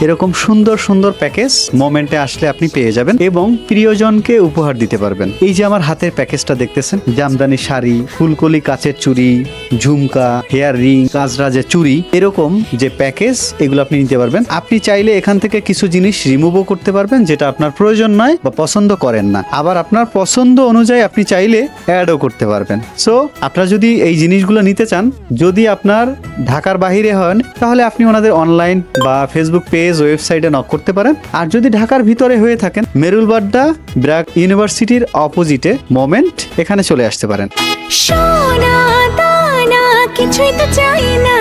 এরকম সুন্দর সুন্দর প্যাকেজ মোমেন্টে আসলে আপনি পেয়ে যাবেন এবং প্রিয়জনকে উপহার দিতে পারবেন। এই যে আমার হাতের প্যাকেজটা দেখতেছেন, জামদানি শাড়ি, ফুলকলি কাচের চুড়ি, ঝুমকা, হেয়ার রিং, কাজরাজের চুড়ি, এরকম যে প্যাকেজ এগুলো আপনি নিতে পারবেন। আপনি চাইলে এখান থেকে কিছু জিনিস রিমুভও করতে পারবেন যেটা আপনার প্রয়োজন নয় বা পছন্দ করেন না, আবার আপনার পছন্দ অনুযায়ী আপনি চাইলে অ্যাডও করতে পারবেন। সো আপনারা যদি এই জিনিসগুলো নিতে চান, যদি আপনার ঢাকার বাহিরে হন তাহলে আপনি ওনাদের অনলাইন বা ফেসবুক পেজ, ওয়েবসাইটে নক করতে পারেন। আর যদি ঢাকার ভিতরে হয়ে থাকেন, মেরুলবাড্ডা ব্র্যাক ইউনিভার্সিটির অপোজিটে মোমেন্ট, এখানে চলে আসতে পারেন। সোনা দানা কিছুই তো চাই না।